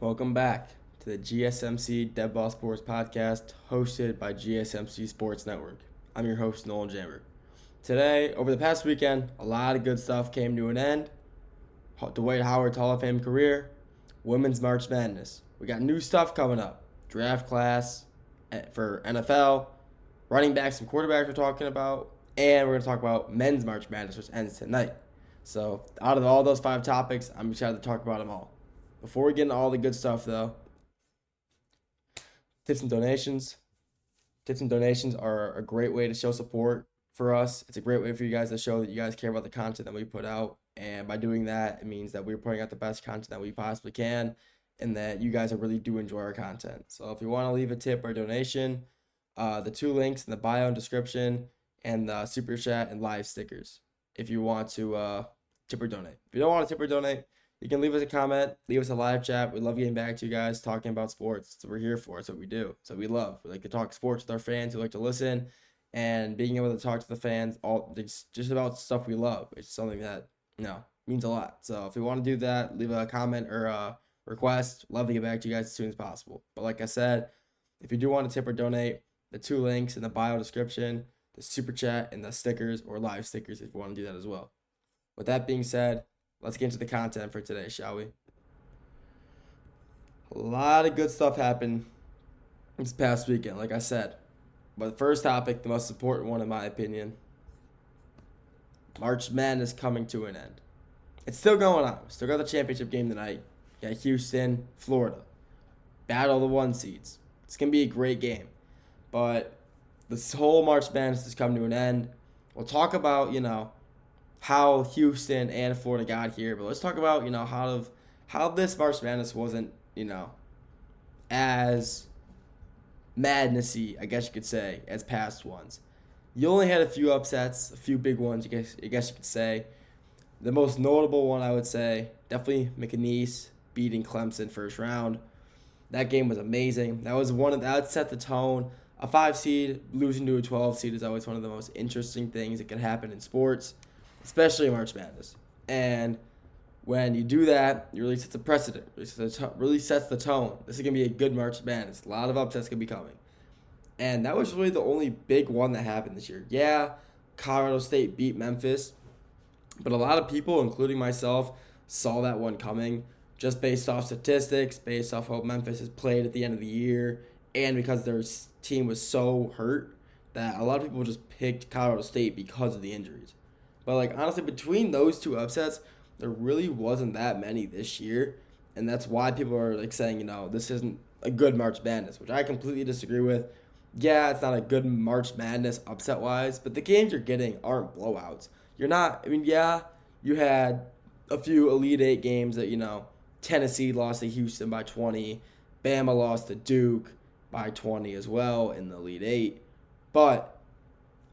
Welcome back to the GSMC Dead Ball Sports Podcast hosted by GSMC Sports Network. I'm your host, Nolan Jammer. Today, over the past weekend, a lot of good stuff came to an end. Dwight Howard's Hall of Fame career, Women's March Madness. We got new stuff coming up. Draft class for NFL, running backs and quarterbacks we're talking about, and we're going to talk about Men's March Madness, which ends tonight. So, out of all those 5 topics, I'm excited to talk about them all. Before we get into all the good stuff, though, tips and donations. Tips and donations are a great way to show support for us. It's a great way for you guys to show that you guys care about the content that we put out. And by doing that, it means that we're putting out the best content that we possibly can and that you guys really do enjoy our content. So if you want to leave a tip or donation, the 2 links in the bio and description and the super chat and live stickers if you want to tip or donate. If you don't want to tip or donate, you can leave us a comment, leave us a live chat. We love getting back to you guys, talking about sports. That's what we're here for. It's what we do. It's what we love. We like to talk sports with our fans who like to listen, and being able to talk to the fans, it's just about stuff we love. It's something that, means a lot. So if you want to do that, leave a comment or a request. Love to get back to you guys as soon as possible. But like I said, if you do want to tip or donate, the 2 links in the bio description, the super chat, and the stickers or live stickers if you want to do that as well. With that being said, let's get into the content for today, shall we? A lot of good stuff happened this past weekend, like I said. But the first topic, the most important one in my opinion, March Madness coming to an end. It's still going on. Still got the championship game tonight. Got Houston, Florida. Battle the 1 seeds. It's going to be a great game. But this whole March Madness has come to an end. We'll talk about, how Houston and Florida got here, but let's talk about, how this March Madness wasn't, as madnessy, I guess you could say, as past ones. You only had a few upsets, a few big ones, I guess you could say. The most notable one, I would say, definitely McNeese beating Clemson first round. That game was amazing. That set the tone. A 5 seed losing to a 12 seed is always one of the most interesting things that can happen in sports, especially in March Madness. And when you do that, you really set the precedent, really sets the tone. This is going to be a good March Madness. A lot of upsets going to be coming. And that was really the only big one that happened this year. Yeah, Colorado State beat Memphis, but a lot of people, including myself, saw that one coming just based off statistics, based off how Memphis has played at the end of the year, and because their team was so hurt that a lot of people just picked Colorado State because of the injuries. But, honestly, between those 2 upsets, there really wasn't that many this year. And that's why people are, saying, this isn't a good March Madness, which I completely disagree with. Yeah, it's not a good March Madness upset-wise, but the games you're getting aren't blowouts. You had a few Elite 8 games that, Tennessee lost to Houston by 20. Bama lost to Duke by 20 as well in the Elite 8. But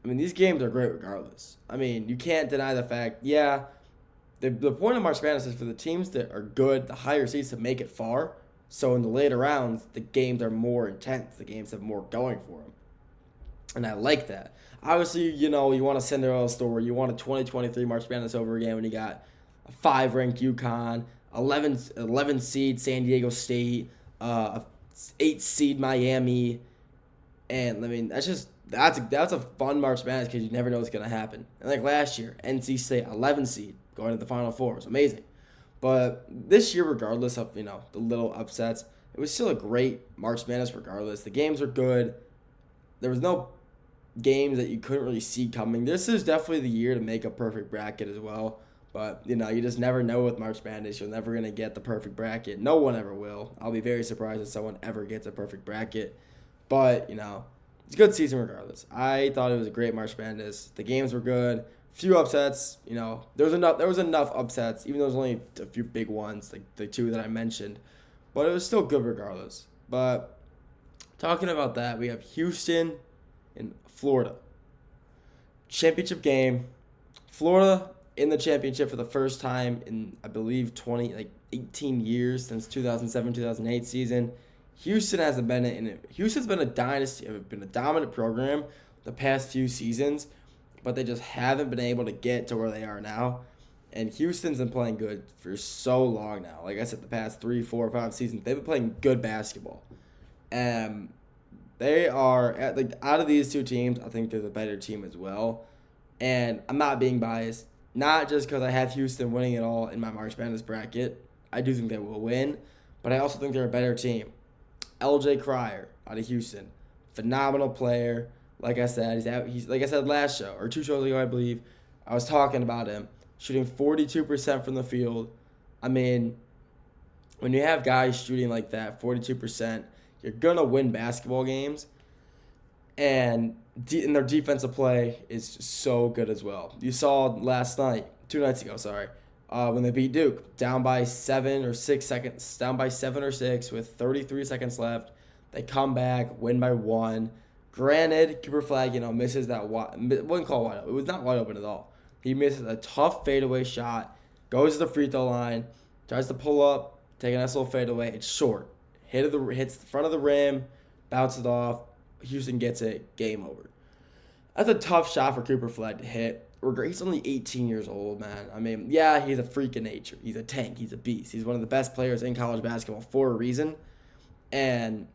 these games are great regardless. You can't deny the fact, the point of March Madness is for the teams that are good, the higher seeds, to make it far. So in the later rounds, the games are more intense. The games have more going for them. And I like that. Obviously, you want a Cinderella story. You want a 2023 March Madness over again when you got a 5-ranked UConn, 11 seed San Diego State, a 8 seed Miami. And, that's a fun March Madness because you never know what's going to happen. And like last year, NC State, 11 seed, going to the Final Four. It was amazing. But this year, regardless of, the little upsets, it was still a great March Madness regardless. The games were good. There was no games that you couldn't really see coming. This is definitely the year to make a perfect bracket as well. But, you just never know with March Madness. You're never going to get the perfect bracket. No one ever will. I'll be very surprised if someone ever gets a perfect bracket. But, it's a good season regardless. I thought it was a great March Madness. The games were good. Few upsets. There was enough upsets, even though there was only a few big ones, like the 2 that I mentioned. But it was still good regardless. But talking about that, we have Houston and Florida. Championship game. Florida in the championship for the first time in, I believe, 18 years since 2007-2008 season. Houston hasn't been in it. Houston's been a dynasty, been a dominant program the past few seasons, but they just haven't been able to get to where they are now. And Houston's been playing good for so long now. Like I said, the past 3, 4, 5 seasons, they've been playing good basketball. They are out of these two teams, I think they're the better team as well. And I'm not being biased, not just because I have Houston winning it all in my March Madness bracket. I do think they will win, but I also think they're a better team. LJ Cryer out of Houston, phenomenal player. Like I said, he's like I said last show or 2 shows ago, I believe. I was talking about him shooting 42% from the field. I mean, when you have guys shooting like that, 42%, you're gonna win basketball games. And their defensive play is just so good as well. You saw 2 nights ago, when they beat Duke, down by 7 or 6 seconds, down by 7 or 6 with 33 seconds left. They come back, win by 1. Granted, Cooper Flagg, misses that wouldn't call it wide open. It was not wide open at all. He misses a tough fadeaway shot, goes to the free throw line, tries to pull up, take a nice little fadeaway. It's short. Hits the front of the rim, bounces off. Houston gets it. Game over. That's a tough shot for Cooper Flagg to hit. He's only 18 years old, man. I mean, yeah, he's a freak of nature. He's a tank. He's a beast. He's one of the best players in college basketball for a reason. And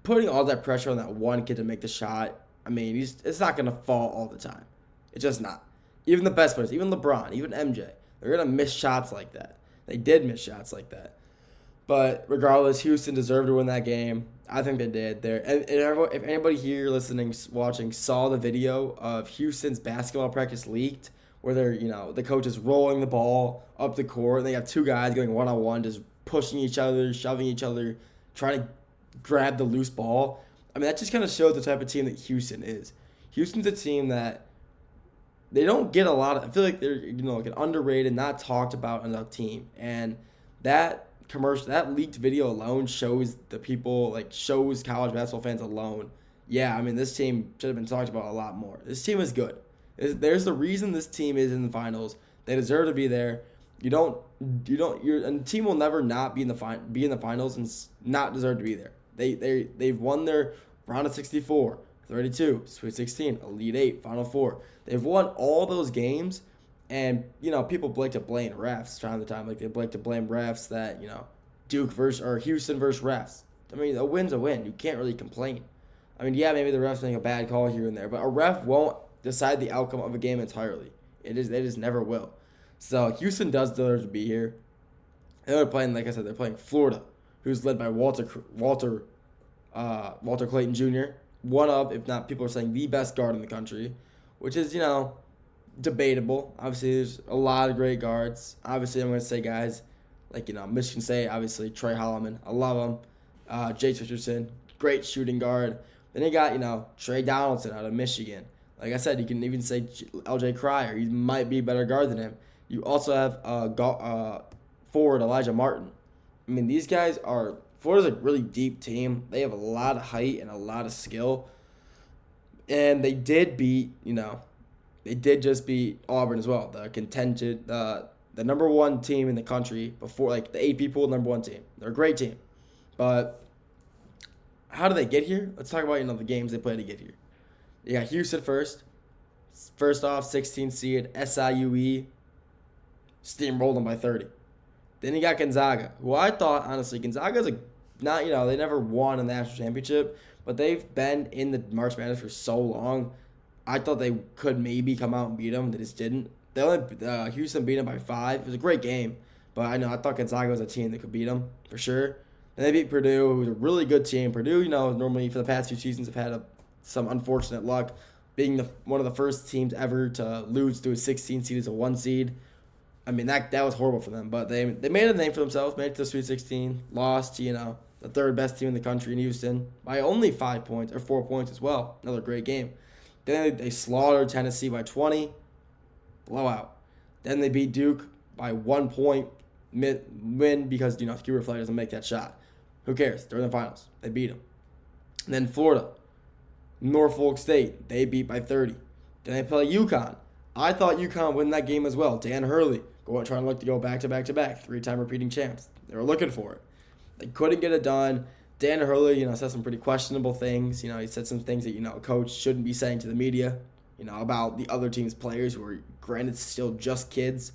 putting all that pressure on that one kid to make the shot, I mean, it's not going to fall all the time. It's just not. Even the best players, even LeBron, even MJ, they're going to miss shots like that. They did miss shots like that. But regardless, Houston deserved to win that game. I think they did. If anybody here listening, watching, saw the video of Houston's basketball practice leaked, where the coach is rolling the ball up the court, and they have 2 guys going one-on-one, just pushing each other, shoving each other, trying to grab the loose ball. I mean, that just kind of shows the type of team that Houston is. Houston's a team that they don't get a lot of. I feel like they're like an underrated, not talked about enough team, and that leaked video alone shows shows college basketball fans alone. Yeah, I mean, this team should have been talked about a lot more. This team is good. There's the reason this team is in the finals. They deserve to be there. A team will never not be in the finals and not deserve to be there. They've won their round of 64, 32, Sweet 16, Elite 8, Final 4. They've won all those games. And, people like to blame refs time to time. Like, they like to blame refs that, Houston versus refs. I mean, a win's a win. You can't really complain. I mean, yeah, maybe the refs make a bad call here and there, but a ref won't decide the outcome of a game entirely. They just never will. So, Houston does deserve to be here. They're playing, like I said, they're playing Florida, who's led by Walter Clayton Jr., one of, if not, people are saying the best guard in the country, which is, debatable. Obviously, there's a lot of great guards. Obviously, I'm going to say guys like, Michigan State, obviously, Trey Holloman. I love him. Jace Richardson, great shooting guard. Then you got, Trey Donaldson out of Michigan. Like I said, you can even say LJ Cryer. He might be a better guard than him. You also have forward Elijah Martin. I mean, these guys are – Florida's a really deep team. They have a lot of height and a lot of skill. And they did beat, they did just beat Auburn as well, the number 1 team in the country before, the AP pool number 1 team. They're a great team. But how do they get here? Let's talk about, the games they play to get here. You got Houston first. First off, 16 seed, SIUE, steamrolled them by 30. Then you got Gonzaga, who I thought, honestly, Gonzaga's they never won a national championship, but they've been in the March Madness for so long. I thought they could maybe come out and beat them. They just didn't. Houston beat them by 5. It was a great game, but I thought Gonzaga was a team that could beat them for sure. And they beat Purdue, who's a really good team. Purdue, normally for the past few seasons have had some unfortunate luck, being one of the first teams ever to lose to a 16 seed as a 1 seed. I mean, that was horrible for them, but they made a name for themselves, made it to the Sweet 16, lost to, the 3rd best team in the country in Houston by only 5 points, or 4 points as well. Another great game. Then they slaughtered Tennessee by 20, blowout. Then they beat Duke by 1 point, win because, Cooper Flagg doesn't make that shot. Who cares? They're in the finals. They beat them. And then Florida, Norfolk State, they beat by 30. Then they play UConn. I thought UConn would win that game as well. Dan Hurley trying to look to go back-to-back-to-back, 3-time repeating champs. They were looking for it. They couldn't get it done. Dan Hurley, said some pretty questionable things. He said some things that, a coach shouldn't be saying to the media. about the other team's players who are, granted, still just kids.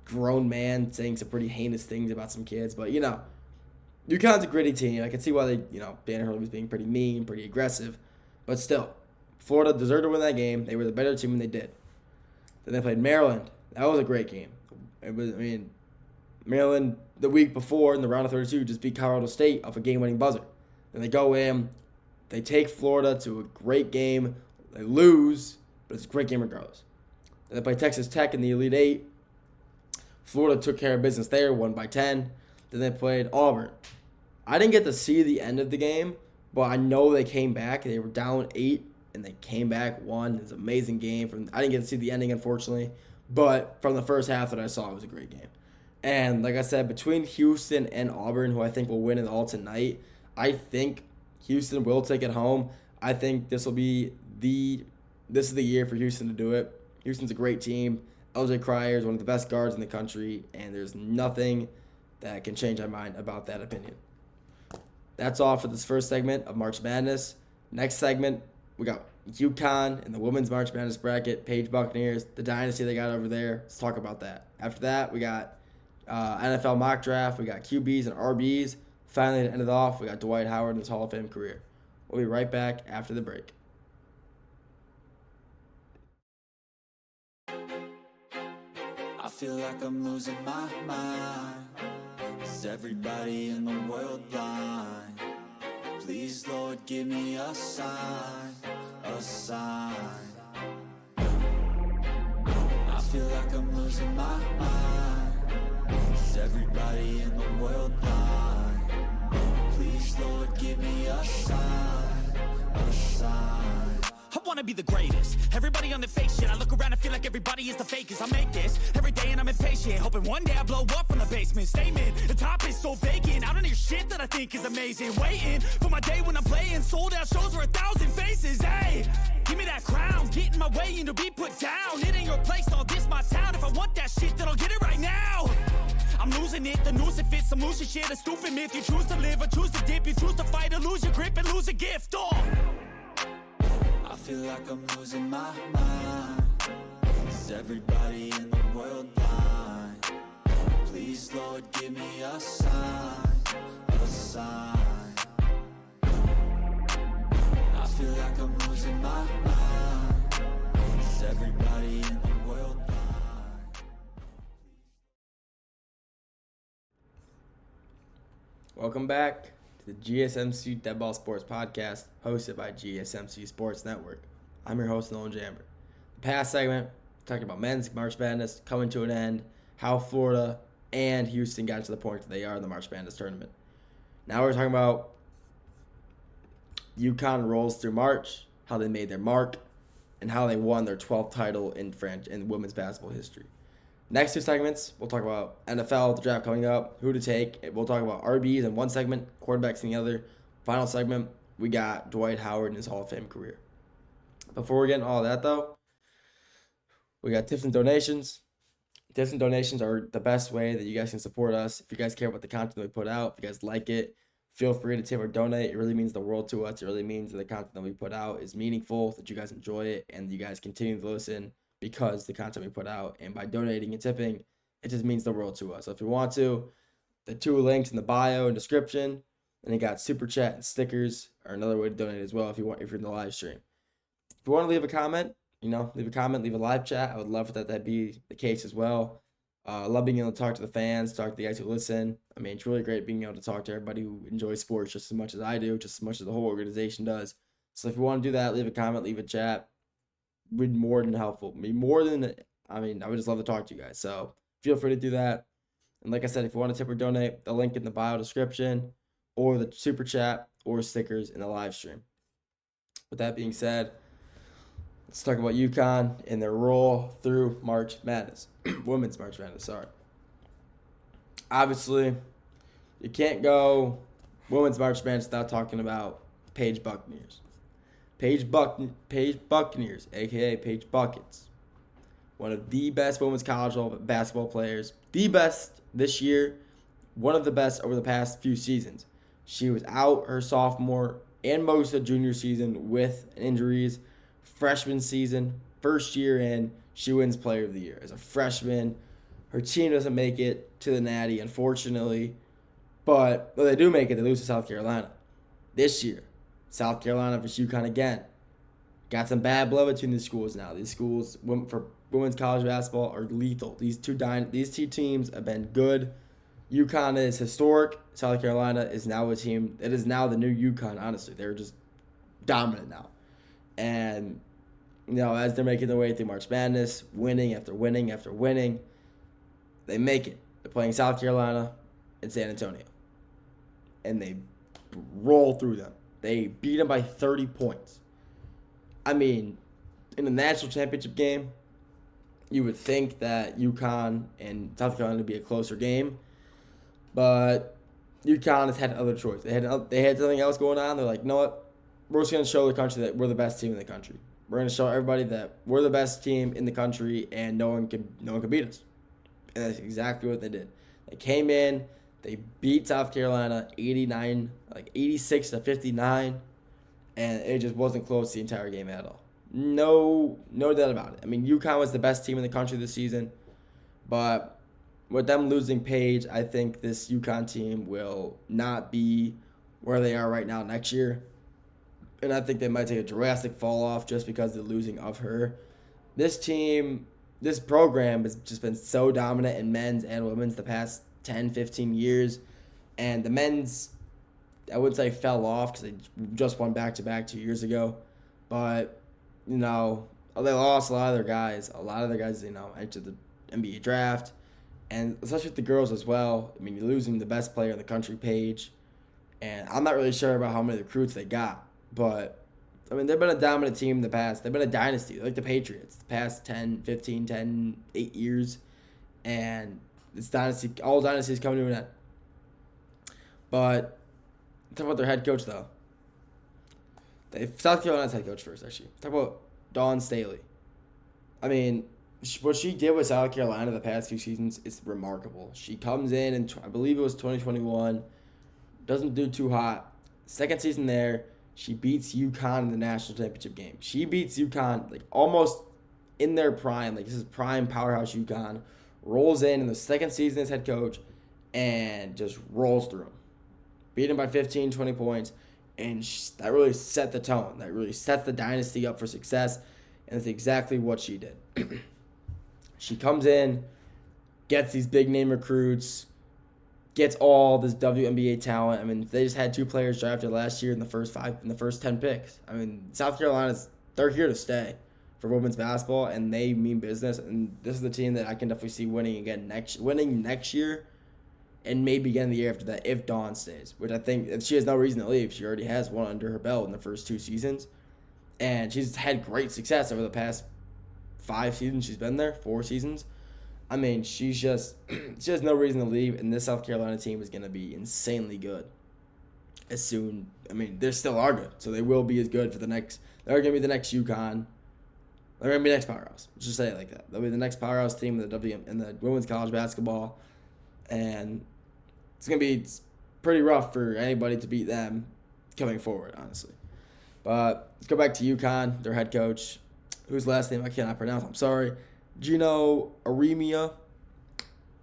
Grown man saying some pretty heinous things about some kids. But, UConn's a gritty team. I can see why they, Dan Hurley was being pretty mean, pretty aggressive. But still, Florida deserved to win that game. They were the better team, and they did. Then they played Maryland. That was a great game. Maryland the week before in the round of 32 just beat Colorado State off a game-winning buzzer. Then they go in, they take Florida to a great game. They lose, but it's a great game regardless. Then they play Texas Tech in the Elite Eight. Florida took care of business there, won by 10. Then they played Auburn. I didn't get to see the end of the game, but I know they came back. They were down 8, and they came back, won. It was an amazing game. I didn't get to see the ending, unfortunately, but from the first half that I saw, it was a great game. And like I said, between Houston and Auburn, who I think will win it all tonight, I think Houston will take it home. I think this is the year for Houston to do it. Houston's a great team. LJ Cryer is one of the best guards in the country, and there's nothing that can change my mind about that opinion. That's all for this first segment of March Madness. Next segment, we got UConn in the women's March Madness bracket, Paige Buccaneers, the dynasty they got over there. Let's talk about that. After that, we got NFL mock draft. We got QBs and RBs. Finally, to end it off, we got Dwight Howard in his Hall of Fame career. We'll be right back after the break. I feel like I'm losing my mind. Is everybody in the world blind? Please, Lord, give me a sign, a sign. I feel like I'm losing my mind. Is everybody in the world blind? Please, Lord, give me a sign, a sign. I wanna be the greatest. Everybody on the fake shit. I look around and feel like everybody is the fakest. I make this every day and I'm impatient, hoping one day I blow up from the basement. Statement, the top is so vacant. I don't hear shit that I think is amazing. Waiting for my day when I'm playing sold out shows for 1,000 faces. Hey, give me that crown, get in my way and to be put down. It ain't your place, all this my town. If I want that shit, then I'll get it right now. I'm losing it, the noose it fits, some losing shit, a stupid myth. You choose to live or choose to dip, you choose to fight or lose your grip and lose a gift. I feel like I'm losing my mind. Is everybody in the world blind? Please, Lord, give me a sign, a sign. I feel like I'm losing my mind. Is everybody in the world blind? Welcome back to the GSMC Deadball Sports Podcast, hosted by GSMC Sports Network. I'm your host, Nolan Jamber. The past segment, talking about men's March Madness coming to an end, how Florida and Houston got to the point that they are in the March Madness tournament. Now we're talking about UConn rolls through March, how they made their mark, and how they won their 12th title in women's basketball history. Next two segments, we'll talk about NFL, the draft coming up, who to take. We'll talk about RBs in one segment, quarterbacks in the other. Final segment, we got Dwight Howard in his Hall of Fame career. Before we get into all that, though, we got tips and donations. Tips and donations are the best way that you guys can support us. If you guys care about the content that we put out, if you guys like it, feel free to tip or donate. It really means the world to us. It really means that the content that we put out is meaningful, that you guys enjoy it, and you guys continue to listen because the content we put out. And by donating and tipping, it just means the world to us. So if you want to, the two links in the bio and description, and you got super chat and stickers are another way to donate as well if you're in the live stream. If you want to leave a comment, leave a live chat. I would love for that to be the case as well. I love being able to talk to the fans, talk to the guys who listen. I mean, it's really great being able to talk to everybody who enjoys sports just as much as I do, just as much as the whole organization does. So if you want to do that, leave a comment, leave a chat. Would be more than helpful. I would just love to talk to you guys. So feel free to do that. And like I said, if you want to tip or donate, the link in the bio description or the super chat or stickers in the live stream. With that being said, let's talk about UConn and their roll through March Madness. Women's March Madness, sorry. Obviously, you can't go Women's March Madness without talking about Paige Buccaneers. Paige Buccaneers, a.k.a. Paige Buckets. One of the best women's college basketball players. The best this year. One of the best over the past few seasons. She was out her sophomore and most of the junior season with injuries. freshman season, first year in, she wins Player of the Year. As a freshman, her team doesn't make it to the Natty, unfortunately. But they do make it. They lose to South Carolina. This year, South Carolina versus UConn again. Got some bad blood between these schools now. These schools for women's college basketball are lethal. These two teams have been good. UConn is historic. South Carolina is now a team. It is now the new UConn, honestly. They're just dominant now. And, as they're making their way through March Madness, winning after winning after winning, they make it. They're playing South Carolina and San Antonio. And they roll through them. They beat them by 30 points. I mean, in the national championship game, you would think that UConn and South Carolina would be a closer game. But UConn has had other choice. They had something else going on. They're like, you know what? We're just going to show the country that we're the best team in the country. We're going to show everybody that we're the best team in the country and no one can beat us. And that's exactly what they did. They came in, they beat South Carolina 86-59, and it just wasn't close the entire game at all. No doubt about it. I mean, UConn was the best team in the country this season, but with them losing Paige, I think this UConn team will not be where they are right now next year. And I think they might take a drastic fall off just because of the losing of her. This program has just been so dominant in men's and women's the past 10, 15 years. And the men's, I wouldn't say fell off because they just won back-to-back 2 years ago. But, they lost a lot of their guys. A lot of their guys, entered the NBA draft. And especially with the girls as well. I mean, you're losing the best player in the country, Paige. And I'm not really sure about how many recruits they got. But, I mean, they've been a dominant team in the past. They've been a dynasty, like the Patriots, the past 10, 15, 10, 8 years. And this dynasty, all dynasties coming to an end. But, talk about their head coach, though. South Carolina's head coach first, actually. Talk about Dawn Staley. I mean, what she did with South Carolina the past few seasons is remarkable. She comes in, and I believe it was 2021, doesn't do too hot. Second season there, she beats UConn in the national championship game. She beats UConn almost in their prime. This is prime powerhouse UConn. Rolls in the second season as head coach and just rolls through them. Beat them by 15, 20 points. And that really set the tone. That really set the dynasty up for success. And that's exactly what she did. She comes in, gets these big-name recruits, gets all this WNBA talent. I mean, they just had 2 players drafted last year in the first 10 picks. I mean, South Carolina's, they're here to stay for women's basketball, and they mean business. And this is the team that I can definitely see winning next year, and maybe again the year after that if Dawn stays. Which I think she has no reason to leave. She already has one under her belt in the first 2 seasons, and she's had great success over the past 5 seasons she's been there, 4 seasons. I mean, she has no reason to leave, and this South Carolina team is going to be insanely good. They still are good, so they will be as good for the next. They're going to be the next UConn. They're going to be the next powerhouse. Let's just say it like that. They'll be the next powerhouse team in the women's college basketball, and it's going to be pretty rough for anybody to beat them coming forward, honestly. But let's go back to UConn, their head coach, whose last name I cannot pronounce. I'm sorry. Gino Arimia.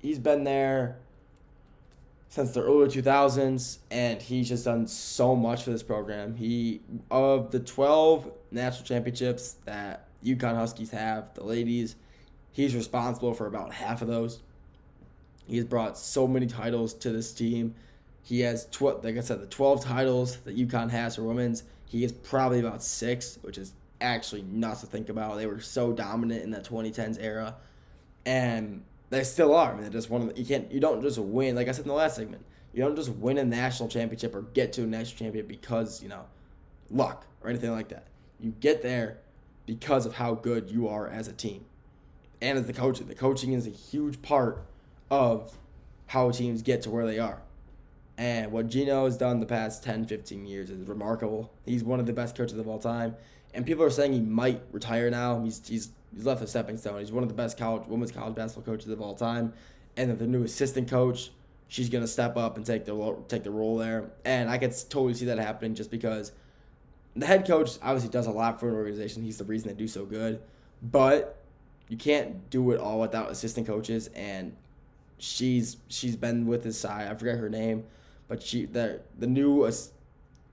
He's been there since the early 2000s, and he's just done so much for this program. Of the 12 national championships that UConn Huskies have, the ladies, he's responsible for about half of those. He's brought so many titles to this team. He has, like I said, the 12 titles that UConn has for women's. He is probably about 6, which is actually nuts to think about. They were so dominant in that 2010s era, and they still are. I mean, they're just you don't just win. Like I said in the last segment, you don't just win a national championship or get to a national championship because luck or anything like that. You get there because of how good you are as a team, and as the coaching. The coaching is a huge part of how teams get to where they are. And what Gino has done the past 10, 15 years is remarkable. He's one of the best coaches of all time. And people are saying he might retire now. He's left a stepping stone. He's one of the best women's college basketball coaches of all time. And the new assistant coach, she's going to step up and take the role there. And I could totally see that happening just because The head coach obviously does a lot for an organization. He's the reason they do so good. But you can't do it all without assistant coaches, and she's been with his side. I forget her name, but the new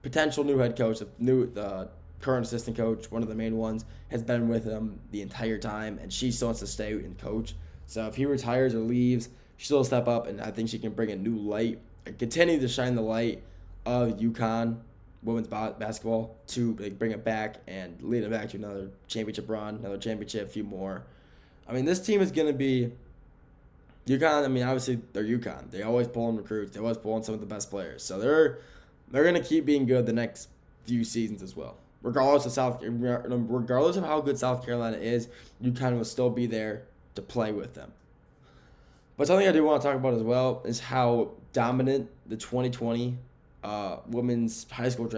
potential new head coach, the current assistant coach, one of the main ones, has been with him the entire time, and she still wants to stay and coach. So if he retires or leaves, she'll step up, and I think she can bring a new light and continue to shine the light of UConn women's basketball to bring it back and lead it back to another championship run, another championship, a few more. I mean, this team is going to be UConn. I mean, obviously, they're UConn. They always pull in recruits. They always pull in some of the best players. So they're going to keep being good the next few seasons as well. Regardless of how good South Carolina is, UConn will still be there to play with them. But something I do want to talk about as well is how dominant the 2020 women's high school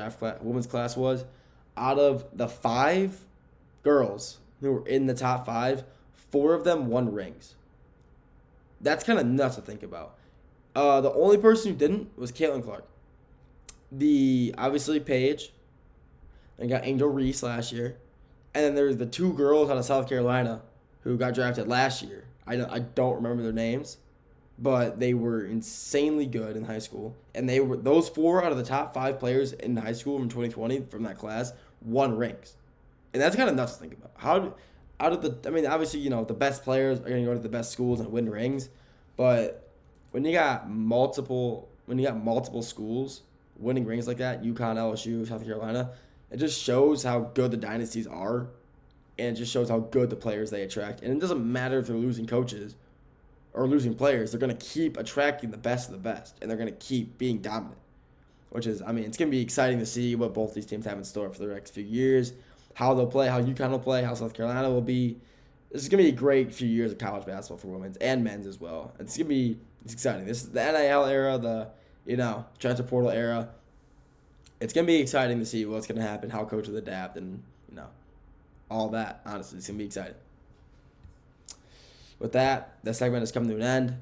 women's class was. Out of the 5 girls who were in the top 5, 4 of them won rings. That's kind of nuts to think about. The only person who didn't was Caitlin Clark. Obviously Paige, and got Angel Reese last year, and then there's the 2 girls out of South Carolina who got drafted last year. I don't remember their names, but they were insanely good in high school, and those 4 out of the top 5 players in high school from 2020 from that class won rings, and that's kind of nuts to think about. Obviously, the best players are going to go to the best schools and win rings, but when you got multiple schools winning rings like that, UConn, LSU, South Carolina, it just shows how good the dynasties are, and it just shows how good the players they attract. And it doesn't matter if they're losing coaches or losing players, they're going to keep attracting the best of the best, and they're going to keep being dominant, which is, it's going to be exciting to see what both these teams have in store for the next few years, how they'll play, how UConn will play, how South Carolina will be. This is going to be a great few years of college basketball for women's and men's as well. It's exciting. This is the NIL era, the transfer portal era. It's going to be exciting to see what's going to happen, how coaches adapt, and, all that. Honestly, it's going to be exciting. With that segment has come to an end.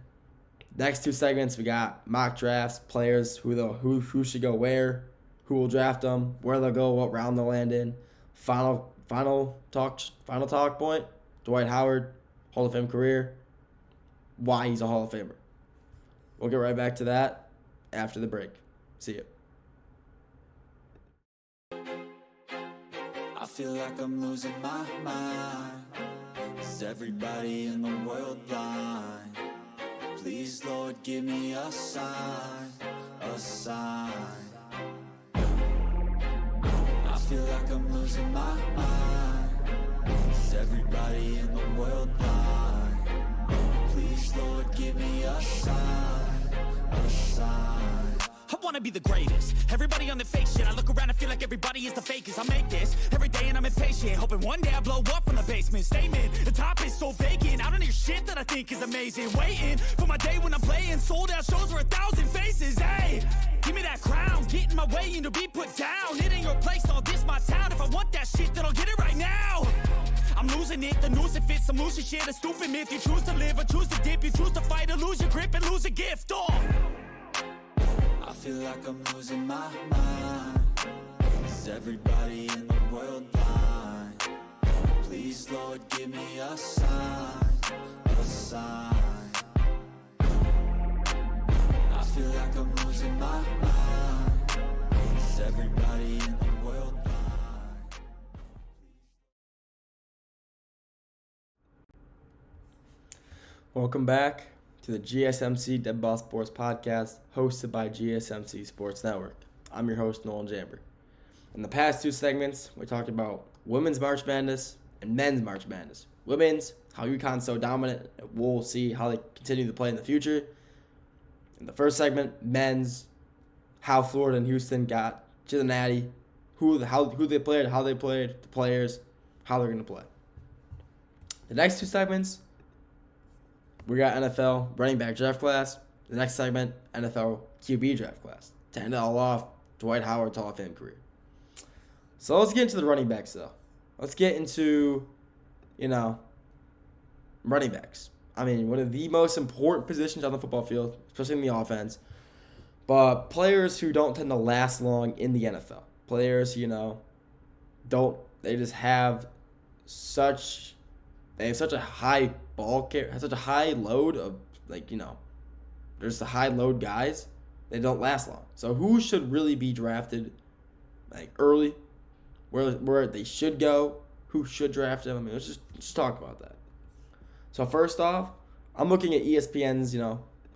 Next 2 segments, we got mock drafts, players, who should go where, who will draft them, where they'll go, what round they'll land in. Final talk point, Dwight Howard, Hall of Fame career, why he's a Hall of Famer. We'll get right back to that after the break. See you. I feel like I'm losing my mind. Is everybody in the world blind? Please, Lord, give me a sign, a sign. I feel like I'm losing my mind. Is everybody in the world blind? Please, Lord, give me a sign, a sign. I wanna be the greatest. Everybody on the fake shit. I look around and feel like everybody is the fakest. I make this every day and I'm impatient, hoping one day I blow up from the basement. Statement, the top is so vacant. I don't hear shit that I think is amazing. Waiting for my day when I'm playing sold out shows for 1,000 faces. Hey, give me that crown, get in my way and to be put down. It ain't your place, all this my town. If I want that shit, then I'll get it right now. I'm losing it, the noose it fits, I'm losing shit. A stupid myth, you choose to live or choose to dip. You choose to fight or lose your grip and lose a gift. I feel like I'm losing my mind. Is everybody in the world blind? Please, Lord, give me a sign, a sign. I feel like I'm losing my mind. Is everybody in the world blind? Welcome back to the GSMC Dead Ball Sports Podcast, hosted by GSMC Sports Network. I'm your host, Nolan Jamber. In the past 2 segments, we talked about women's March Madness and men's March Madness. Women's, how UConn's so dominant, and we'll see how they continue to play in the future. In the first segment, men's, how Florida and Houston got to the Natty, who they played, how they played, the players, how they're going to play. The next 2 segments, we got NFL running back draft class. The next segment, NFL QB draft class. To end it all off, Dwight Howard's Hall of Fame career. So let's get into the running backs, though. Let's get into, running backs. One of the most important positions on the football field, especially in the offense. But players who don't tend to last long in the NFL. Players, they just have such a high ball carry, such a high load of there's the high load guys. They don't last long. So who should really be drafted early? Where they should go? Who should draft them? I mean, let's just talk about that. So first off, I'm looking at ESPN's,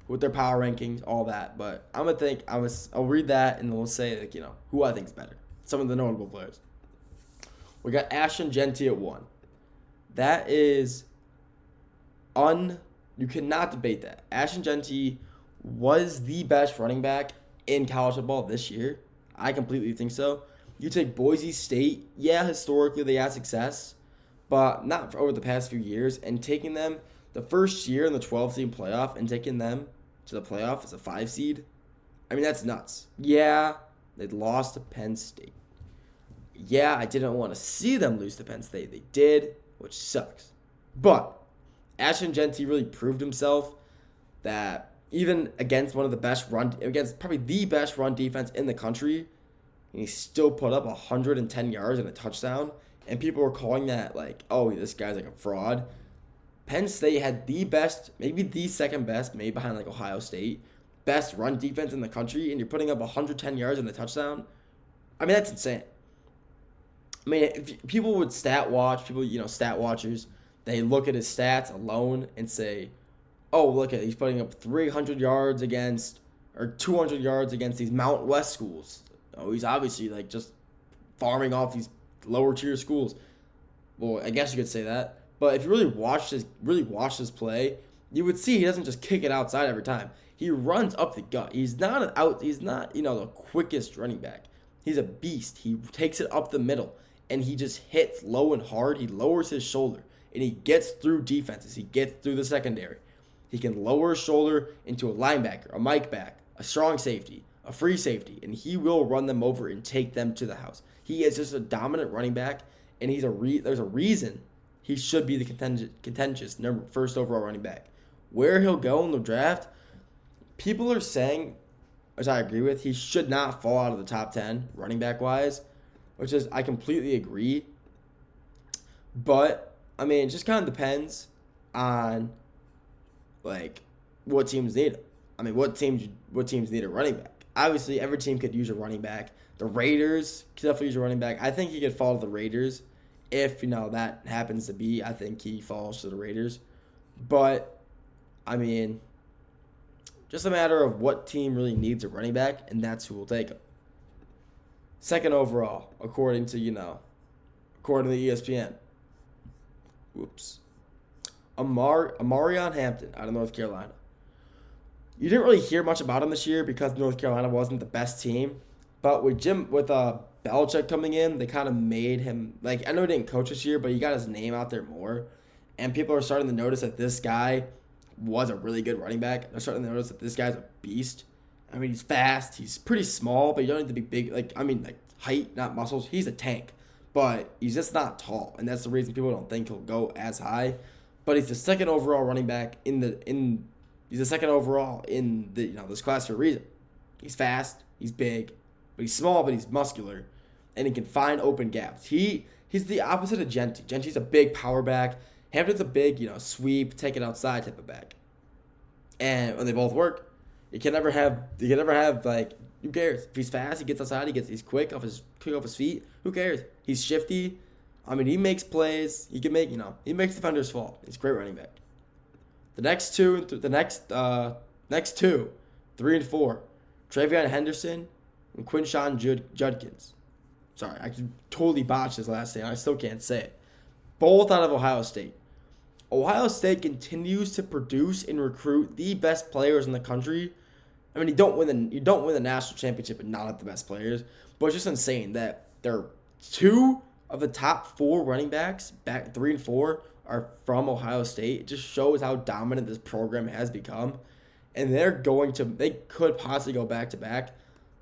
with their power rankings, all that. But I'll read that and we'll say who I think is better. Some of the notable players. We got Ashton Jeanty at 1. That is you cannot debate that. Ashton Jeanty was the best running back in college football this year. I completely think so. You take Boise State, yeah, historically they had success, but not over the past few years, and taking them the first year in the 12-team playoff and taking them to the playoff as a 5 seed, I mean, that's nuts. Yeah, they lost to Penn State. Yeah, I didn't want to see them lose to Penn State. They did, which sucks. But Ashton Jeanty really proved himself that even against against probably the best run defense in the country, he still put up 110 yards and a touchdown. And people were calling that oh, this guy's a fraud. Penn State had the best, maybe the second best, maybe behind Ohio State, best run defense in the country, and you're putting up 110 yards and a touchdown. I mean, that's insane. I mean, if people would stat watch, stat watchers, they look at his stats alone and say, oh, look at he's putting up 300 yards or 200 yards against these Mountain West schools. Oh, he's obviously just farming off these lower tier schools. Well, I guess you could say that. But if you really watch this play, you would see he doesn't just kick it outside every time. He runs up the gut. He's not the quickest running back. He's a beast. He takes it up the middle and he just hits low and hard. He lowers his shoulder and he gets through defenses. He gets through the secondary. He can lower his shoulder into a linebacker, a Mike back, a strong safety, a free safety, and he will run them over and take them to the house. He is just a dominant running back, and there's a reason he should be the contentious first overall running back. Where he'll go in the draft, people are saying, which I agree with, he should not fall out of the top 10 running back wise, which is I completely agree. But I mean, it just kind of depends on what teams need him. I mean, what teams need a running back? Obviously, every team could use a running back. The Raiders could definitely use a running back. I think he could fall to the Raiders if, that happens to be. I think he falls to the Raiders. But, I mean, just a matter of what team really needs a running back, and that's who will take him. Second overall, according to ESPN. Whoops. Amarion Hampton out of North Carolina. You didn't really hear much about him this year because North Carolina wasn't the best team. But with Belichick coming in, they kind of made him, I know he didn't coach this year, but he got his name out there more. And people are starting to notice that this guy was a really good running back. They're starting to notice that this guy's a beast. I mean, he's fast. He's pretty small, but you don't need to be big. Height, not muscles. He's a tank. But he's just not tall. And that's the reason people don't think he'll go as high. But he's the second overall running back He's the second overall in this class for a reason. He's fast, he's big, but he's small, but he's muscular, and he can find open gaps. He's the opposite of Jeanty. Genty's a big power back. Hampton's a big, sweep, take it outside type of back. And when they both work, you can never have who cares? If he's fast, he gets outside, he's quick off his feet. Who cares? He's shifty. I mean, he makes plays. He can make, he makes defenders fall. He's a great running back. The next two, 3 and 4, Travion Henderson and Quinshawn Judkins. Sorry, I can totally botch his last name. I still can't say it. Both out of Ohio State. Ohio State continues to produce and recruit the best players in the country. I mean, you don't win the national championship and not have the best players, but it's just insane that there are 2 of the top 4 running backs, 3 and 4, are from Ohio State. It just shows how dominant this program has become. And they could possibly go back-to-back.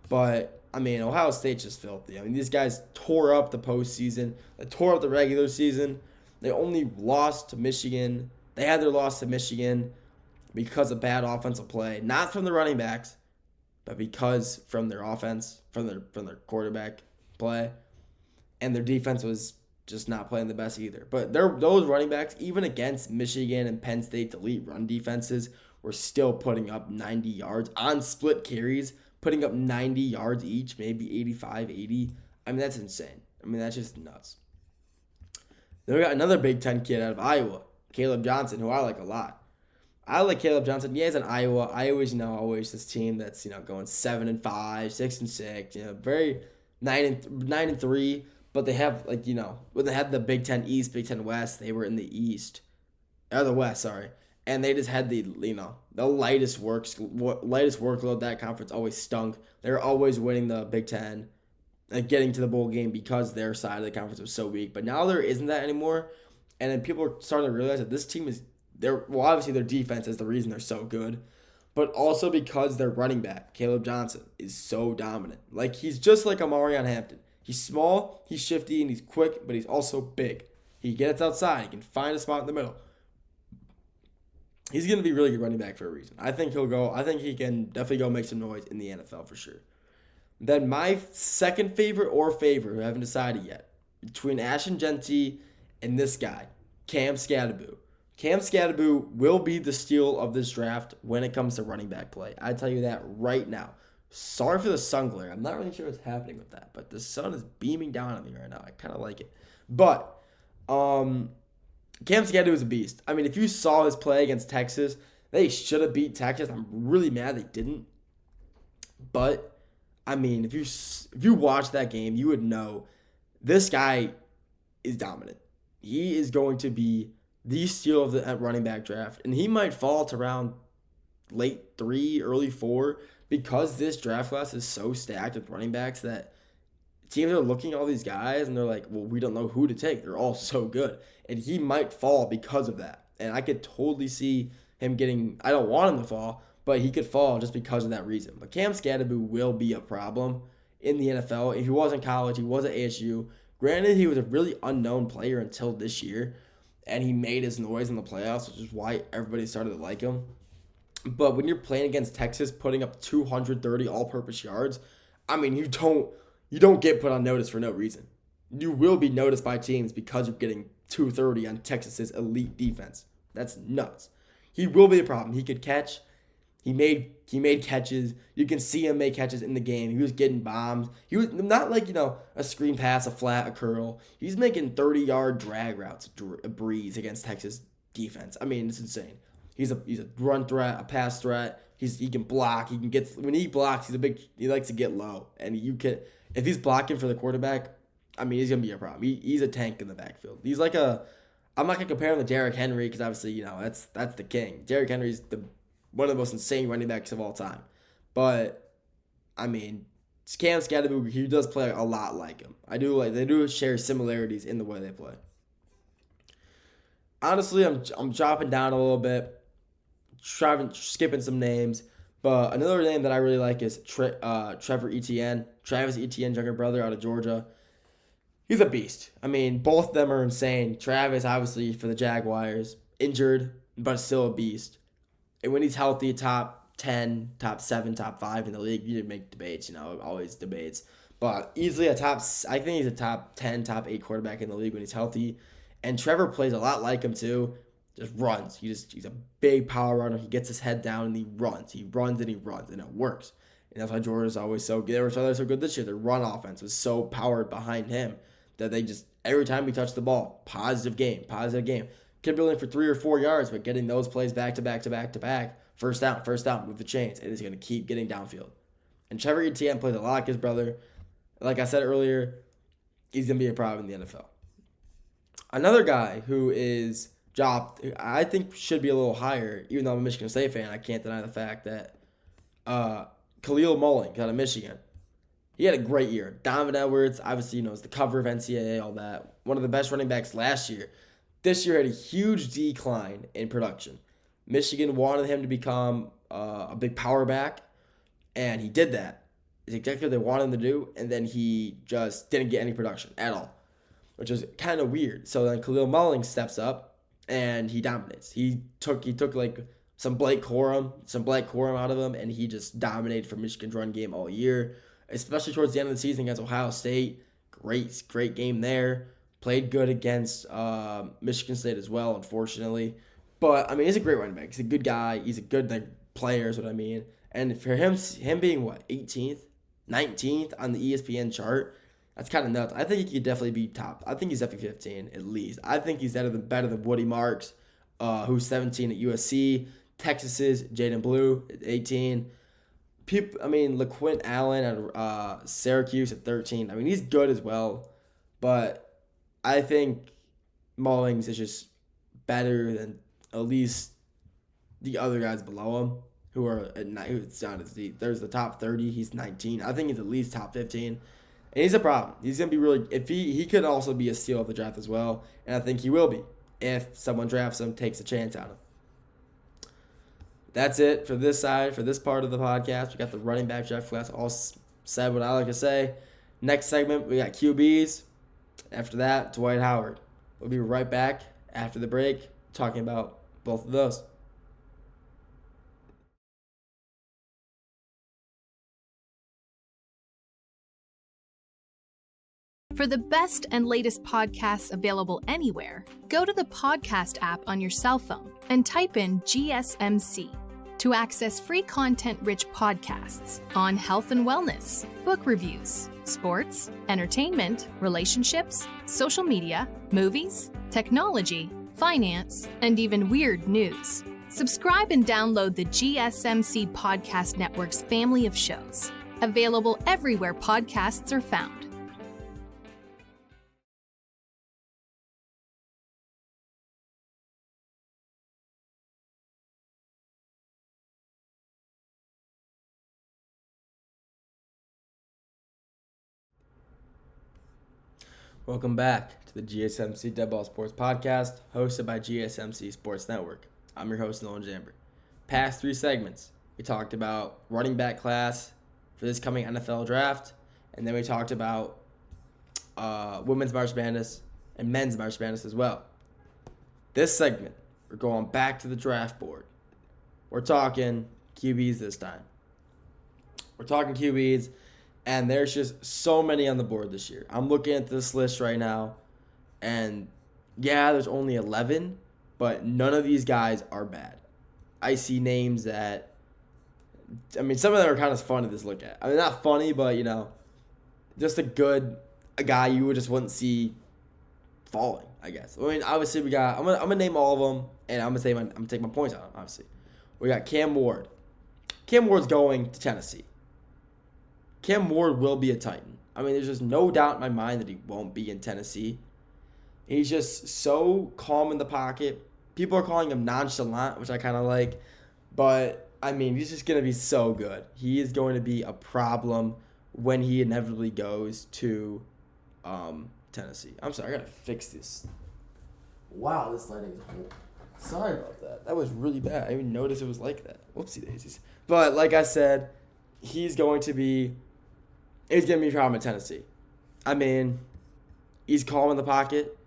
But, I mean, Ohio State's just filthy. I mean, these guys tore up the postseason. They tore up the regular season. They only lost to Michigan. They had their loss to Michigan because of bad offensive play. Not from the running backs, but because from their offense, from their quarterback play. and their defense was just not playing the best either. But those running backs, even against Michigan and Penn State's elite run defenses, were still putting up 90 yards on split carries, putting up 90 yards each, maybe 85, 80. I mean, that's insane. I mean, that's just nuts. Then we got another Big Ten kid out of Iowa, Caleb Johnson, who I like a lot. I like Caleb Johnson. Yeah, he's in Iowa. Iowa's, always this team that's, going 7-5, 6-6, very 9-3. But they have, when they had the Big Ten East, Big Ten West, they were in the East. Or the West, sorry. And they just had the lightest workload. That conference always stunk. They were always winning the Big Ten, getting to the bowl game because their side of the conference was so weak. But now there isn't that anymore. And then people are starting to realize that this team is, obviously their defense is the reason they're so good. But also because their running back, Caleb Johnson, is so dominant. He's just like Amarion Hampton. He's small, he's shifty, and he's quick, but he's also big. He gets outside. He can find a spot in the middle. He's going to be a really good running back for a reason. I think he can definitely go make some noise in the NFL for sure. Then my second favorite who I haven't decided yet, between Ashton Genty and this guy, Cam Skattebo. Cam Skattebo will be the steal of this draft when it comes to running back play. I tell you that right now. Sorry for the sun glare. I'm not really sure what's happening with that, but the sun is beaming down on me right now. I kind of like it. But Cam Skattebo is a beast. I mean, if you saw his play against Texas, they should have beat Texas. I'm really mad they didn't. But, I mean, if you watch that game, you would know this guy is dominant. He is going to be the steal of the running back draft, and he might fall to around late 3, early 4, because this draft class is so stacked with running backs that teams are looking at all these guys and they're like, well, we don't know who to take. They're all so good. And he might fall because of that. And I could totally see him getting, I don't want him to fall, but he could fall just because of that reason. But Cam Skattebo will be a problem in the NFL. If he was in college, he was at ASU. Granted, he was a really unknown player until this year, and he made his noise in the playoffs, which is why everybody started to like him. But when you're playing against Texas, putting up 230 all-purpose yards, I mean, you don't get put on notice for no reason. You will be noticed by teams because you're getting 230 on Texas's elite defense. That's nuts. He will be a problem. He could catch. He made catches. You can see him make catches in the game. He was getting bombs. He was not like, a screen pass, a flat, a curl. He's making 30-yard drag routes, a breeze against Texas defense. I mean, it's insane. He's a run threat, a pass threat. He can block. He can get, when he blocks, he likes to get low. And if he's blocking for the quarterback, I mean, he's gonna be a problem. He's a tank in the backfield. He's like I'm not gonna compare him to Derrick Henry because obviously, that's the king. Derrick Henry's one of the most insane running backs of all time. But I mean, Cam Skattebo, he does play a lot like him. They do share similarities in the way they play. Honestly, I'm dropping down a little bit. Skipping some names, but another name that I really like is Trevor Etienne, Travis Etienne's younger brother out of Georgia. He's a beast. I mean, both of them are insane. Travis, obviously, for the Jaguars, injured, but still a beast. And when he's healthy, top 10, top 7, top 5 in the league, you didn't make debates, always debates. But easily I think he's a top 10, top 8 quarterback in the league when he's healthy. And Trevor plays a lot like him, too. Just runs. He's a big power runner. He gets his head down and he runs. He runs and he runs, and it works. And that's why Georgia's always so good. That's why they're so good this year. Their run offense was so powered behind him that they just, every time he touched the ball, positive game. Kept building for 3 or 4 yards, but getting those plays back to back, first down, move the chains. It is going to keep getting downfield. And Trevor Etienne plays a lot like his brother. Like I said earlier, he's going to be a problem in the NFL. Another guy who is dropped, I think should be a little higher, even though I'm a Michigan State fan, I can't deny the fact that Khalil Mulling out of Michigan, he had a great year. Donovan Edwards, obviously, is the cover of NCAA, all that. One of the best running backs last year. This year had a huge decline in production. Michigan wanted him to become a big power back, and he did that. It's exactly what they wanted him to do, and then he just didn't get any production at all, which was kind of weird. So then Khalil Mulling steps up, and he dominates. He took like some Blake Corum out of him, and he just dominated for Michigan's run game all year, especially towards the end of the season against Ohio State. great game there. Played good against Michigan State as well, unfortunately. But, I mean, he's a great running back. He's a good guy. He's a good player is what I mean. And for him being, 18th, 19th on the ESPN chart, that's kind of nuts. I think he could definitely be top. I think he's definitely 15 at least. I think he's better than Woody Marks, who's 17 at USC. Texas's Jaden Blue at 18. LaQuint Allen at Syracuse at 13. I mean, he's good as well. But I think Mullings is just better than at least the other guys below him who are at there's the top 30. He's 19. I think he's at least top 15. And he's a problem. He's going to be really – if he could also be a steal of the draft as well. And I think he will be if someone drafts him, takes a chance on him. That's it for this side, for this part of the podcast. We got the running back draft class all said what I like to say. Next segment, we got QBs. After that, Dwight Howard. We'll be right back after the break talking about both of those. For the best and latest podcasts available anywhere, go to the podcast app on your cell phone and type in GSMC to access free content-rich podcasts on health and wellness, book reviews, sports, entertainment, relationships, social media, movies, technology, finance, and even weird news. Subscribe and download the GSMC Podcast Network's family of shows, available everywhere podcasts are found. Welcome back to the GSMC Dead Ball Sports Podcast, hosted by GSMC Sports Network. I'm your host, Nolan Jamber. Past 3 segments, we talked about running back class for this coming NFL draft, and then we talked about women's March Madness and men's March Madness as well. This segment, we're going back to the draft board. We're talking QBs this time. We're talking QBs. And there's just so many on the board this year. I'm looking at this list right now, and yeah, there's only 11, but none of these guys are bad. I see names that, some of them are kind of fun to just look at. Not funny, but, just a guy you just wouldn't see falling, I guess. Obviously we got, I'm gonna name all of them, and I'm gonna take my points on them, obviously. We got Cam Ward. Cam Ward's going to Tennessee. Cam Ward will be a Titan. There's just no doubt in my mind that he won't be in Tennessee. He's just so calm in the pocket. People are calling him nonchalant, which I kind of like. But, he's just going to be so good. He is going to be a problem when he inevitably goes to Tennessee. I'm sorry, I got to fix this. Wow, this lighting is cool. Sorry about that. That was really bad. I didn't even notice it was like that. Whoopsie daisies. But, like I said, he's going to be a problem in Tennessee. He's calm in the pocket.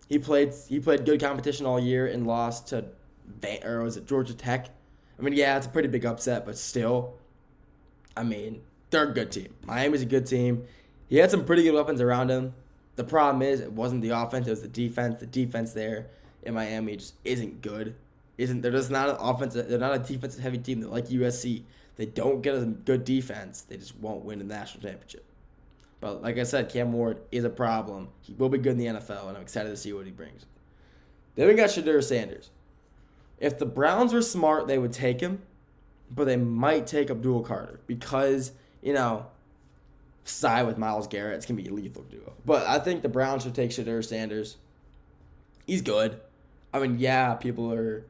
He played good competition all year and lost to Georgia Tech. It's a pretty big upset, but still, they're a good team. Miami's a good team. He had some pretty good weapons around him. The problem is it wasn't the offense, it was the defense. The defense there in Miami just isn't good. They're just not an offensive. They're not a defensive heavy team. They're like USC. They don't get a good defense. They just won't win the national championship. But like I said, Cam Ward is a problem. He will be good in the NFL, and I'm excited to see what he brings. Then we got Shedeur Sanders. If the Browns were smart, they would take him, but they might take Abdul Carter because, side with Myles Garrett, it's going to be a lethal duo. But I think the Browns should take Shedeur Sanders. He's good. People are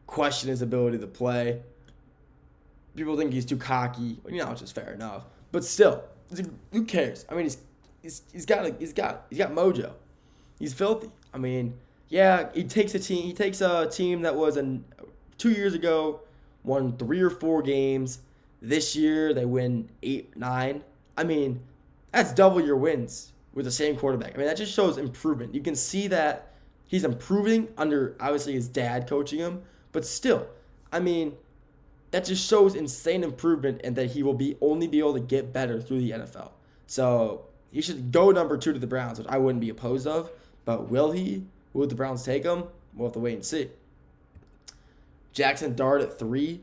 questioning his ability to play. People think he's too cocky, which is fair enough. But still, who cares? He's got mojo. He's filthy. He takes a team. He takes a team that was 2 years ago, won 3 or 4 games. This year they win 8, 9. That's double your wins with the same quarterback. That just shows improvement. You can see that he's improving under obviously his dad coaching him, but still, that just shows insane improvement and that he will only be able to get better through the NFL. So He should go number 2 to the Browns, which I wouldn't be opposed of. But will he? Will the Browns take him? We'll have to wait and see. Jackson Dart at 3.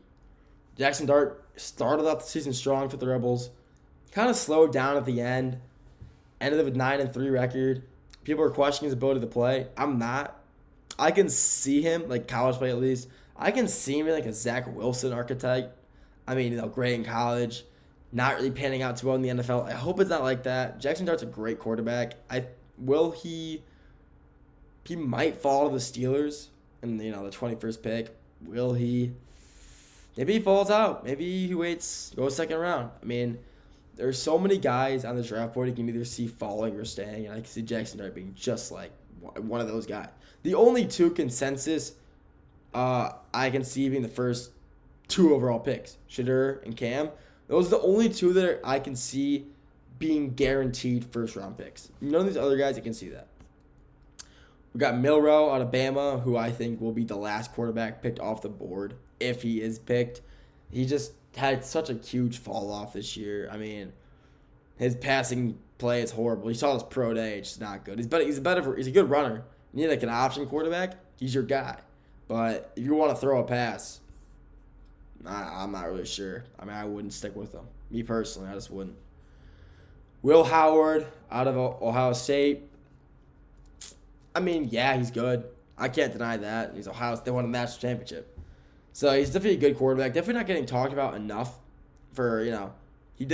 Jackson Dart started out the season strong for the Rebels. Kind of slowed down at the end. Ended with a 9-3 record. People are questioning his ability to play. I'm not. I can see him, like college play at least. I can see him like a Zach Wilson archetype. I mean, great in college. Not really panning out too well in the NFL. I hope it's not like that. Jackson Dart's a great quarterback. He might fall to the Steelers in the 21st pick. Will he? Maybe he falls out. Maybe he waits, goes second round. I mean, there's so many guys on the draft board you can either see falling or staying, and I can see Jackson Dart being just like one of those guys. The only 2 consensus I can see being the first 2 overall picks, Shadur and Cam. Those are the only 2 that I can see being guaranteed first-round picks. None of these other guys, I can see that. We got Milroe out of Bama, who I think will be the last quarterback picked off the board if he is picked. He just had such a huge fall off this year. I mean, his passing play is horrible. You saw his pro day; it's just not good. He's a good runner. You need like an option quarterback. He's your guy. But if you want to throw a pass, I'm not really sure. I mean, I wouldn't stick with him. Me personally, I just wouldn't. Will Howard out of Ohio State. I mean, yeah, he's good. I can't deny that. He's Ohio State. They won a national championship. So he's definitely a good quarterback. Definitely not getting talked about enough for, he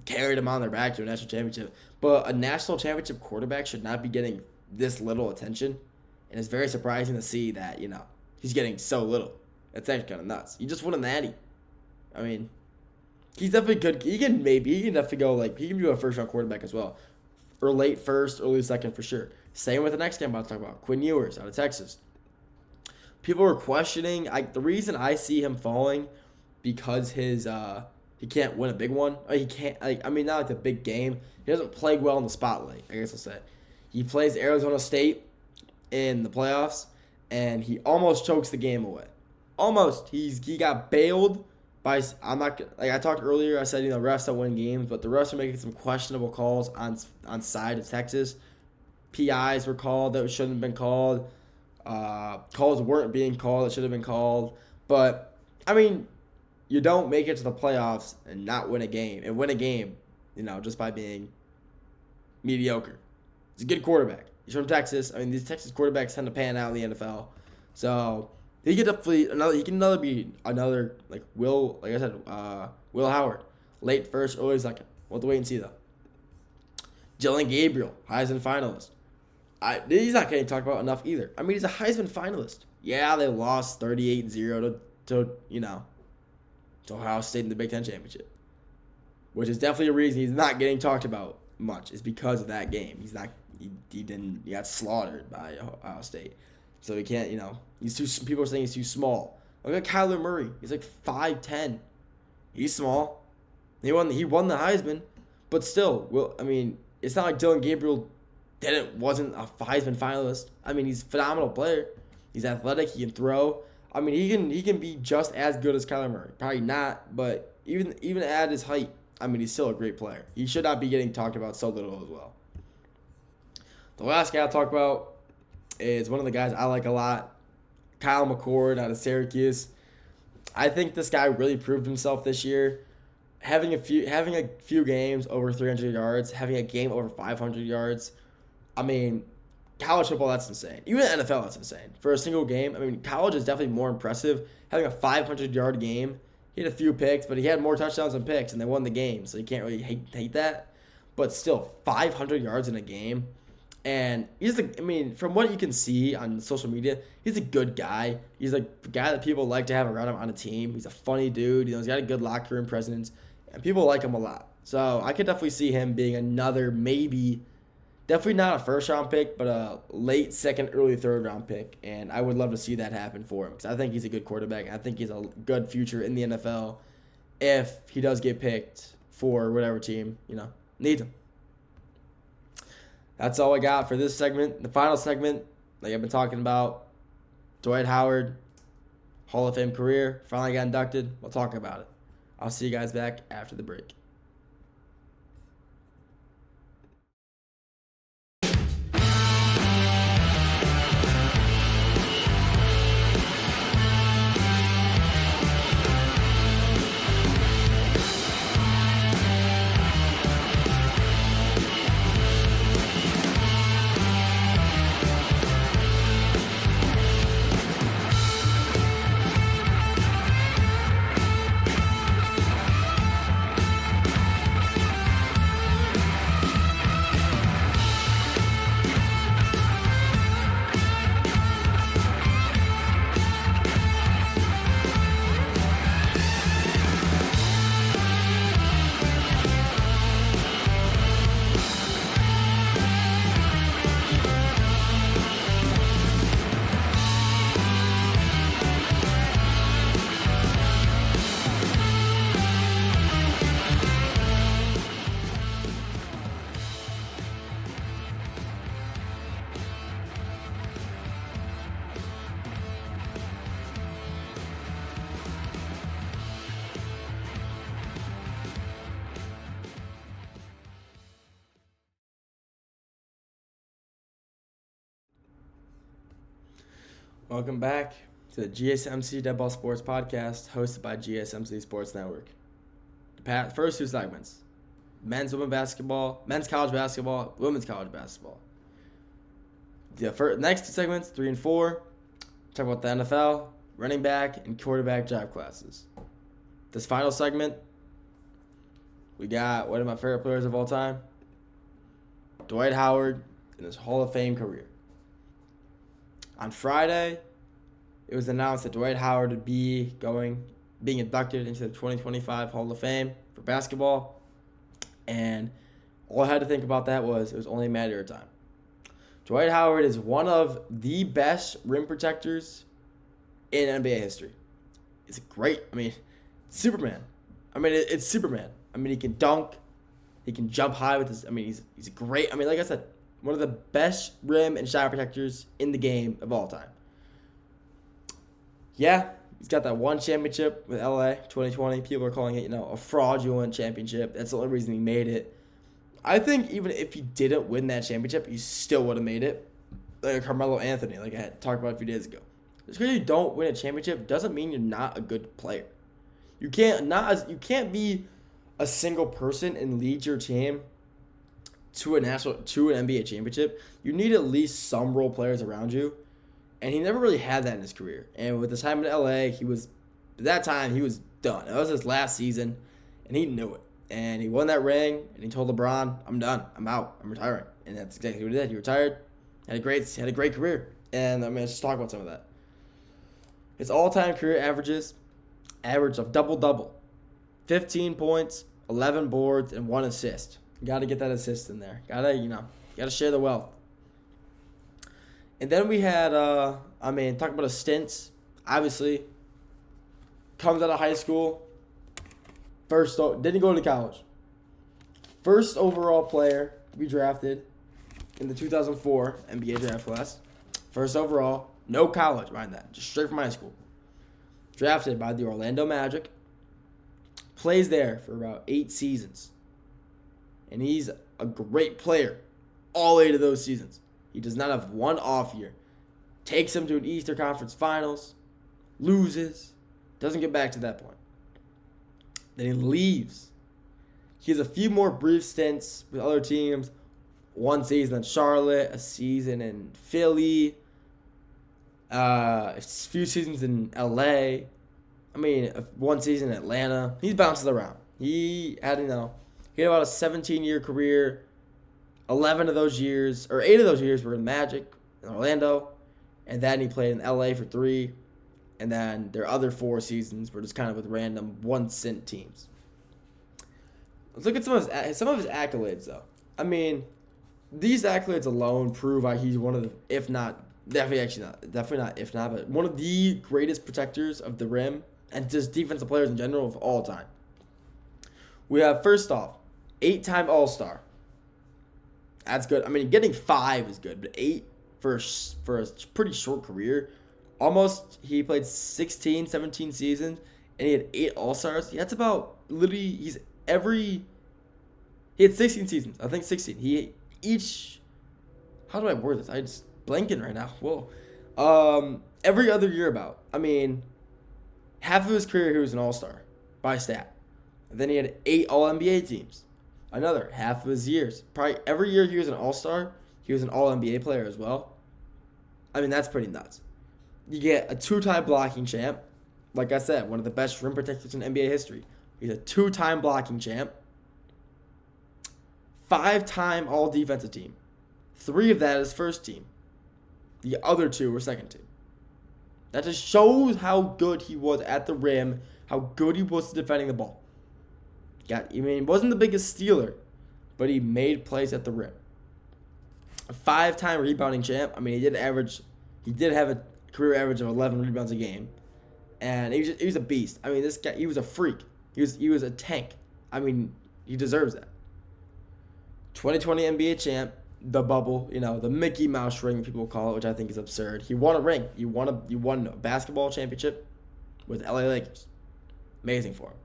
carried him on their back to a national championship. But a national championship quarterback should not be getting this little attention. And it's very surprising to see that, he's getting so little. That's actually kind of nuts. He just won a natty. I mean, he's definitely good. He can definitely go, he can be a first-round quarterback as well. Or late first, early second for sure. Same with the next guy I'm about to talk about, Quinn Ewers out of Texas. People are questioning. The reason I see him falling because he can't win a big one. He can't. Not like the big game. He doesn't play well in the spotlight, I guess I'll say. He plays Arizona State in the playoffs, and he almost chokes the game away. Almost. He got bailed by. I talked earlier. I said refs don't win games, but the refs are making some questionable calls on side of Texas. PIs were called that shouldn't have been called. Calls weren't being called that should have been called. But you don't make it to the playoffs and not win a game. And win a game, just by being mediocre. He's a good quarterback. He's from Texas. These Texas quarterbacks tend to pan out in the NFL. So he could definitely be another Will Howard. Late first, early second. We'll have to wait and see though. Jalen Gabriel, Heisman finalist. He's not getting talked about enough either. He's a Heisman finalist. Yeah, they lost 38-0 to Ohio State in the Big Ten Championship, which is definitely a reason he's not getting talked about much. Is because of that game. He got slaughtered by Ohio State, so he can't. He's too. People are saying he's too small. Look at Kyler Murray. He's 5'10". He's small. He won the Heisman, but still, it's not like Dylan Gabriel wasn't a Heisman finalist. He's a phenomenal player. He's athletic. He can throw. He can be just as good as Kyler Murray. Probably not, but even at his height, he's still a great player. He should not be getting talked about so little as well. The last guy I'll talk about is one of the guys I like a lot, Kyle McCord out of Syracuse. I think this guy really proved himself this year. Having a few games over 300 yards, having a game over 500 yards. College football, that's insane. Even the NFL, that's insane. For a single game, college is definitely more impressive. Having a 500-yard game, he had a few picks, but he had more touchdowns than picks, and they won the game, so you can't really hate that. But still, 500 yards in a game. And he's from what you can see on social media, he's a good guy. He's a guy that people like to have around him on a team. He's a funny dude. He's got a good locker room presence, and people like him a lot. So I could definitely see him being another definitely not a first-round pick, but a late second, early third-round pick. And I would love to see that happen for him because I think he's a good quarterback. I think he's a good future in the NFL if he does get picked for whatever team, needs him. That's all I got for this segment. The final segment, like I've been talking about, Dwight Howard, Hall of Fame career, finally got inducted. We'll talk about it. I'll see you guys back after the break. Welcome back to the GSMC Dead Ball Sports Podcast, hosted by GSMC Sports Network. The first two segments: men's college basketball, women's college basketball. The next two segments, 3 and 4, talk about the NFL, running back, and quarterback draft classes. This final segment, we got one of my favorite players of all time, Dwight Howard, in his Hall of Fame career. On Friday, it was announced that Dwight Howard would be being inducted into the 2025 Hall of Fame for basketball. And all I had to think about that was it was only a matter of time. Dwight Howard is one of the best rim protectors in NBA history. It's great. Superman. It's Superman. He can dunk. He can jump high with his. He's great. Like I said, one of the best rim and shot protectors in the game of all time. Yeah, he's got that one championship with LA 2020. People are calling it, a fraudulent championship. That's the only reason he made it. I think even if he didn't win that championship, he still would have made it. Like Carmelo Anthony, like I had talked about a few days ago. Just because you don't win a championship doesn't mean you're not a good player. You can't be a single person and lead your team to an NBA championship. You need at least some role players around you. And he never really had that in his career. And with his time in LA, he was done. It was his last season, and he knew it. And he won that ring, and he told LeBron, "I'm done. I'm out. I'm retiring." And that's exactly what he did. He retired, had a great career. And let's just talk about some of that. His all-time career average of double-double, 15 points, 11 boards, and 1 assist. You got to get that assist in there. Got to share the wealth. And then we had, talking about his stints. Obviously, comes out of high school. Didn't go to college. First overall player to be drafted in the 2004 NBA draft class. First overall, no college, mind that, just straight from high school. Drafted by the Orlando Magic. Plays there for about 8 seasons. And he's a great player all 8 of those seasons. He does not have one off year. Takes him to an Eastern Conference Finals. Loses. Doesn't get back to that point. Then he leaves. He has a few more brief stints with other teams. 1 season in Charlotte. A season in Philly. A few seasons in LA. 1 season in Atlanta. He's bouncing around. He had about a 17-year career. 11 of those years, or 8 of those years were in Magic in Orlando. And then he played in LA for 3. And then their other 4 seasons were just kind of with random 1-cent teams. Let's look at some of his accolades, though. These accolades alone prove why he's one of the, if not, definitely not, but one of the greatest protectors of the rim and just defensive players in general of all time. We have, first off, 8-time All-Star. That's good. Getting 5 is good, but 8 for a pretty short career. He played 16, 17 seasons, and he had 8 All-Stars. That's about, literally, he had 16 seasons. I think 16. How do I word this? I'm just blanking right now. Whoa. Every other year about. Half of his career he was an All-Star by stat. And then he had 8 All-NBA teams. Another half of his years. Probably every year he was an All-Star, he was an All-NBA player as well. That's pretty nuts. You get a 2-time blocking champ. Like I said, one of the best rim protectors in NBA history. He's a 2-time blocking champ. 5-time All-Defensive team. 3 of that is first team. The other 2 were second team. That just shows how good he was at the rim, how good he was defending the ball. He wasn't the biggest stealer, but he made plays at the rim. A 5-time rebounding champ. He did have a career average of 11 rebounds a game, and he was a beast. This guy, he was a freak. He was a tank. He deserves that. 2020 NBA champ, the bubble, the Mickey Mouse ring people call it, which I think is absurd. He won a ring. He won a basketball championship with LA Lakers. Amazing for him.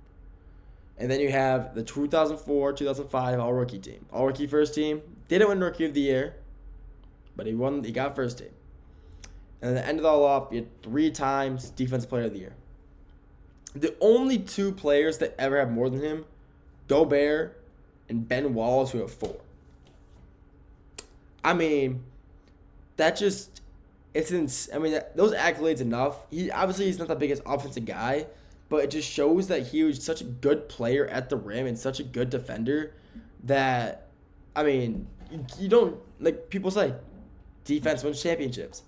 And then you have the 2004-2005 All-Rookie team. All-Rookie first team. Didn't win Rookie of the Year, but he got first team. And to end it all up, he had 3 times Defensive Player of the Year. The only 2 players that ever have more than him, Gobert and Ben Wallace, who have 4. I mean, that just, I mean, those accolades enough. He's not the biggest offensive guy, but it just shows that he was such a good player at the rim and such a good defender that, I mean, you don't, like people say, defense wins championships.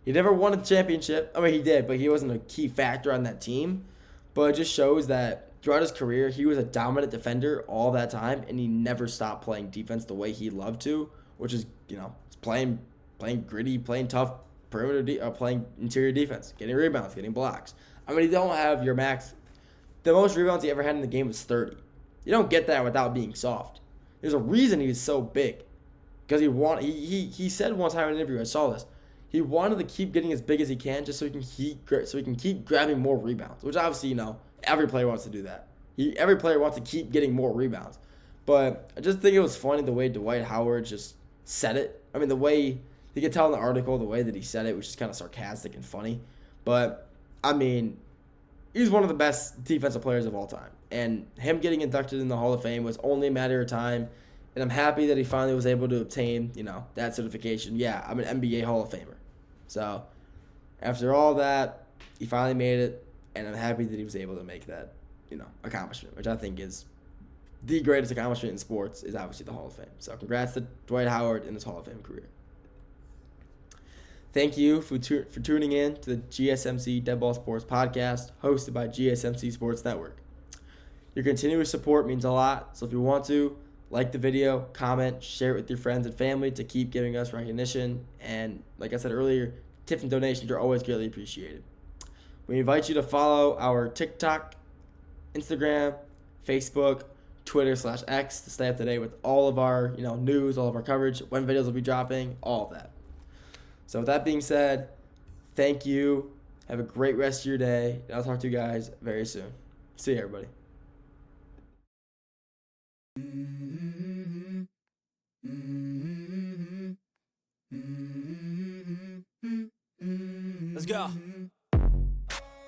He never won a championship. I mean, he did, but he wasn't a key factor on that team. But it just shows that throughout his career, he was a dominant defender all that time, and he never stopped playing defense the way he loved to, which is, playing gritty, playing tough perimeter, playing interior defense, getting rebounds, getting blocks. I mean, you don't have your max. The most rebounds he ever had in the game was 30. You don't get that without being soft. There's a reason he was so big, because he said one time in an interview, I saw this, he wanted to keep getting as big as he can just so he can keep grabbing more rebounds, which obviously, every player wants to do that. Every player wants to keep getting more rebounds. But I just think it was funny the way Dwight Howard just said it. I mean, the way you can tell in the article, the way that he said it was just kind of sarcastic and funny. But, I mean, he's one of the best defensive players of all time. And him getting inducted in the Hall of Fame was only a matter of time. And I'm happy that he finally was able to obtain, that certification. Yeah, I'm an NBA Hall of Famer. So, after all that, he finally made it. And I'm happy that he was able to make that, accomplishment, which I think is the greatest accomplishment in sports, is obviously the Hall of Fame. So, congrats to Dwight Howard in his Hall of Fame career. Thank you for tuning in to the GSMC Dead Ball Sports Podcast, hosted by GSMC Sports Network. Your continuous support means a lot, so if you want to, like the video, comment, share it with your friends and family to keep giving us recognition. And like I said earlier, tips and donations are always greatly appreciated. We invite you to follow our TikTok, Instagram, Facebook, Twitter/X to stay up to date with all of our news, all of our coverage, when videos will be dropping, all of that. So with that being said, thank you. Have a great rest of your day. And I'll talk to you guys very soon. See you, everybody. Let's go.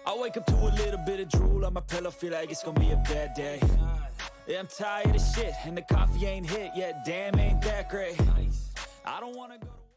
I wake up to a little bit of drool on my pillow, feel like it's gonna be a bad day. Yeah, I'm tired of shit, and the coffee ain't hit yet, damn, ain't that great. I don't wanna go to